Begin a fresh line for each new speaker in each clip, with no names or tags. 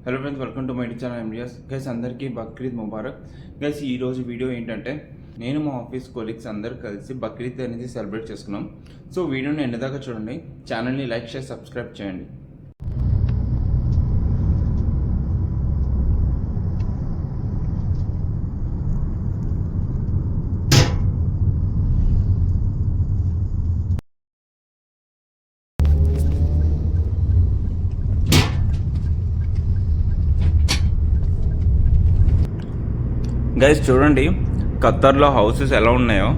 Hello friends, welcome to my channel ఎండియాస్. Guys అందరికీ బక్రీద్ ముబారక్. గైస్ ఈరోజు వీడియో ఏంటంటే నేను మా ఆఫీస్ కొలీగ్స్ అందరు కలిసి బక్రీద్ అనేది సెలబ్రేట్ చేసుకున్నాం. సో వీడియోని ఎండదాకా చూడండి, ఛానల్ని లైక్ చేసి సబ్స్క్రైబ్ చేయండి. గైస్ చూడండి ఖత్తర్లో హౌసెస్ ఎలా ఉన్నాయో.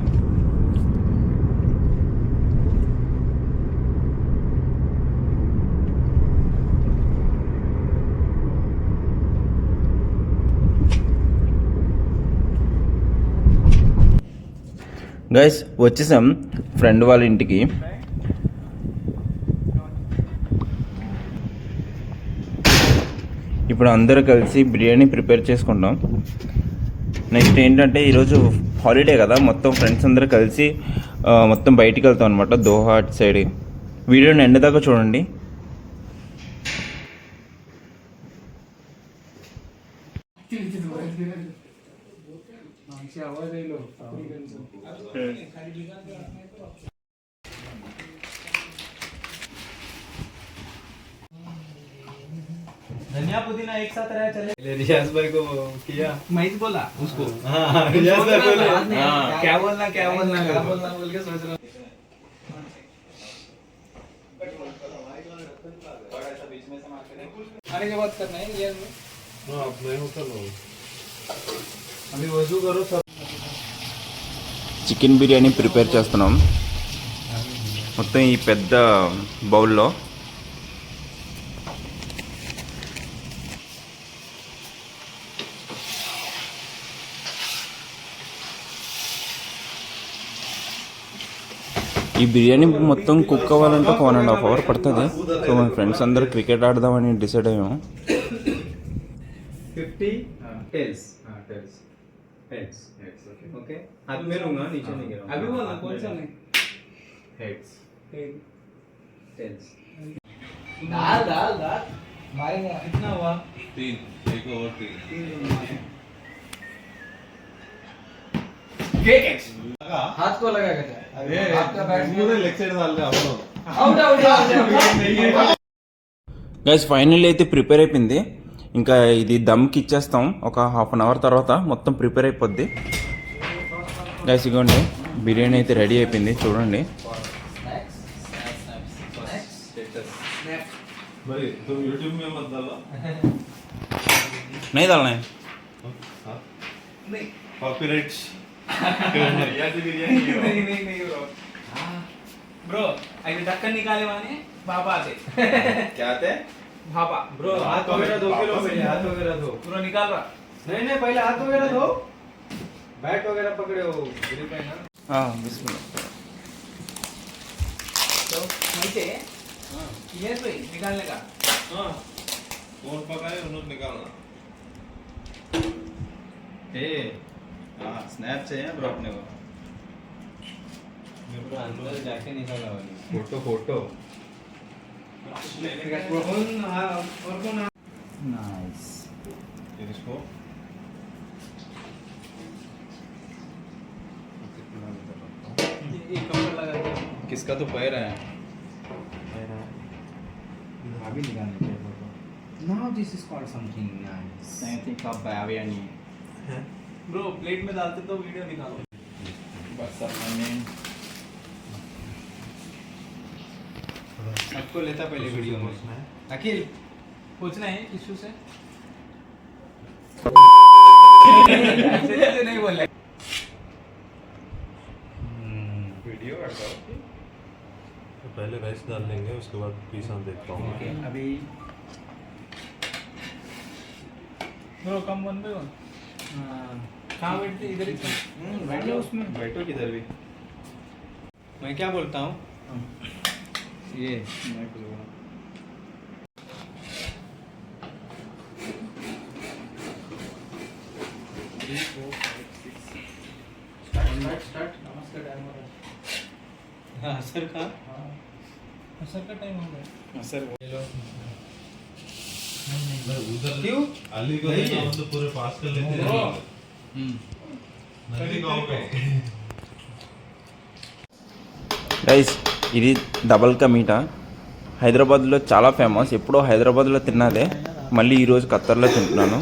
గైస్ వచ్చేసాం ఫ్రెండ్ వాళ్ళ ఇంటికి. ఇప్పుడు అందరూ కలిసి బిర్యానీ ప్రిపేర్ చేసుకుంటాం. నెక్స్ట్ ఏంటంటే ఈరోజు హాలిడే కదా, మొత్తం ఫ్రెండ్స్ అందరూ కలిసి మొత్తం బయటికి వెళ్తాం అనమాట, దోహా అటు సైడ్. వీడియోని ఎండ్ దాకా చూడండి.
धनिया पुदीना एक साथ रहा चले। रियाज भाई को किया, मैं ही बोला उसको। हाँ रियाज भाई बोले क्या बोलना बोल के सोच रहा हूँ। आने के बाद करना है ये। हाँ मैं होता हूँ अभी वजू करो सब.
చికెన్ బిర్యానీ ప్రిపేర్ చేస్తున్నాం మొత్తం ఈ పెద్ద బౌల్లో. ఈ బిర్యానీ మొత్తం కుక్ అవ్వాలంటే 1.5 hours పడుతుంది. సో మన ఫ్రెండ్స్ అందరూ క్రికెట్ ఆడదామని డిసైడ్ అయ్యాము.
50 tails heads ओके. हाथ में लूंगा, नीचे नहीं गिराऊंगा. अभी बोलना कौन सा नहीं heads tails. दाल मारेंगे. कितना हुआ? 3. एक और 3 हाथ को लगा के आपका बैट पूरे लेग साइड डाल दे. आउट.
గైస్ ఫైనల్ అయితే ప్రిపేర్ అయిపోయింది. ఇంకా ఇది దమ్కి ఇచ్చేస్తాం ఒక 1/2 hour తర్వాత మొత్తం ప్రిపేర్ అయిపోద్ది. గైస్ ఇగోండి బిర్యానీ అయితే రెడీ అయిపోయింది, చూడండి. नहीं डालना है
कॉपीराइट. नहीं ब्रो अभी ढक्कन निकाले माने भापा आते. क्या आते? भापा. ब्रो हाथ वगैरह धो के लो, पहले हाथ वगैरह धो. ब्रो निकाल रहा. नहीं पहले हाथ वगैरह धो. बैट वगैरह पकड़े हो गिरी पे ना.
हाँ बिस्मिल्लाह.
तो नीचे ये भाई निकालने का. हाँ कौन पकाए उन्होंने निकालना. ए हाँ स्नैप चाहिए ब्रो अपने को. अंदर जाके निकाला वाली फोटो
नाइस.
इसको किसका तो पैर है अभी निकालने के photo. Now this is called something nice. I think आप बावियानी ब्रो प्लेट में डालते तो वीडियो निकालो. बस सब मैंने सबको लेता पहले वीडियो में. अखिल पूछना है इशू से. नहीं बोले वीडियो हटाओ.
तो पहले राइस डाल लेंगे, उसके बाद पीसा देखता हूँ.
ओके अभी bro come one by one. कहाँ बैठते? इधर ही बैठो उसमें. बैठो किधर भी. मैं क्या बोलता हूँ ये मैं कुछ बोला. स्टार्ट. नमस्कार टाइम हो रहा है. हाँ सर का टाइम हो गया. Sir hello. नहीं
उधर
क्यों?
अली को
नहीं है।
देखा तो पूरे पास कर लेते हैं नदी गाँव पे
గైస్ ఇది డబల్ కా మీటా హైదరాబాద్లో చాలా ఫేమస్. ఎప్పుడో హైదరాబాద్లో తిన్నదే, మళ్ళీ ఈరోజు ఖత్తర్లో తింటున్నాను.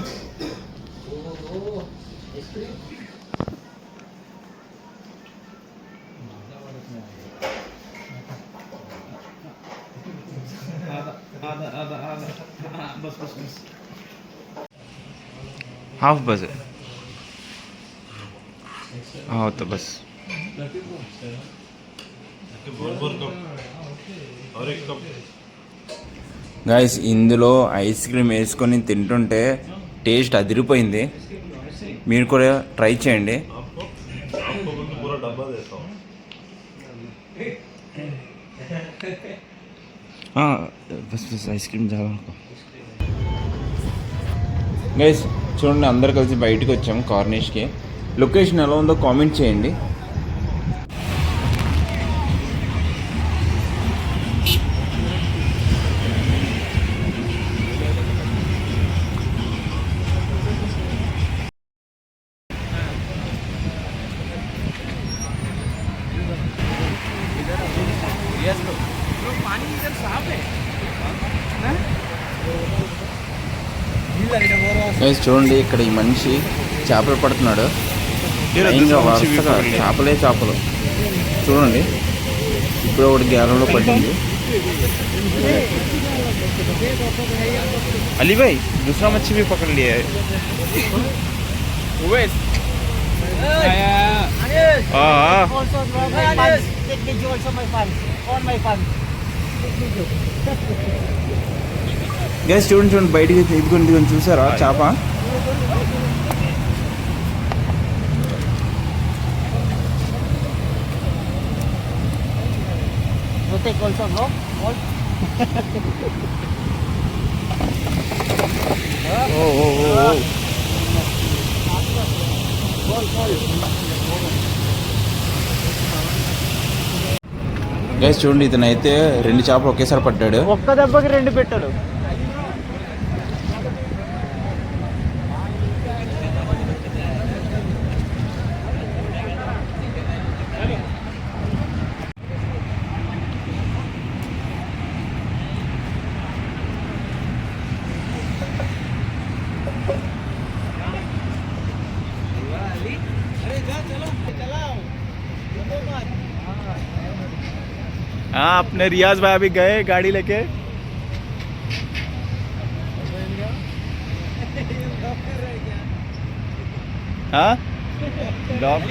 हाफ बस है हाँ तो बस
बोल बोल कप और एक कप
గైస్ ఇందులో ఐస్ క్రీమ్ వేసుకొని తింటుంటే టేస్ట్ అదిరిపోయింది. మీరు కూడా ట్రై చేయండి.
आपको आपको मैं पूरा डब्बा देता हूँ
బస్ బస్ ఐస్ క్రీమ్ చాలా గైస్ చూడండి, అందరు కలిసి బయటకు వచ్చాము కార్నిష్కి. లొకేషన్ ఎలా ఉందో కామెంట్ చేయండి. గైస్ చూడండి, ఇక్కడ ఈ మనిషి చేపలు పడుతున్నాడు. ఇంకా వరుసగా చేపలే చేపలు చూడండి. ఇప్పుడు ఒకటి గ్యారంలో పట్టింది. अली भाई दूसरा मच्छी भी पकड़ लिया है.
Also, my funds. Take the also my funds. All my funds.
Guys చూడండి చూడండి, బయటికి ఇదిగోండి చూసారా చేప.
You take also, no? All.
Oh oh oh oh. Guys చూడండి, ఇతనైతే 2 చేపలు ఒకేసారి పట్టాడు.
ఒక్క దెబ్బకి 2 పెట్టాడు.
हाँ, अपने रियाज भाई अभी गए गाड़ी लेके. हाँ डॉग.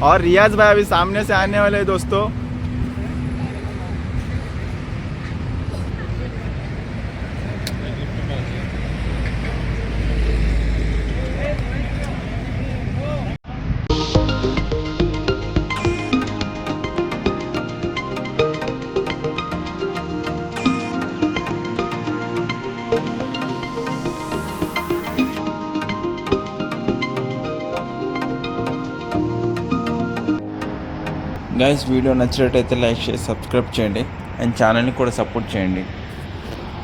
और रियाज भाई अभी सामने से आने वाले हैं दोस्तों. గైస్ వీడియో నచ్చినట్టయితే లైక్ చేసి సబ్స్క్రైబ్ చేయండి అండ్ ఛానల్ని కూడా సపోర్ట్ చేయండి.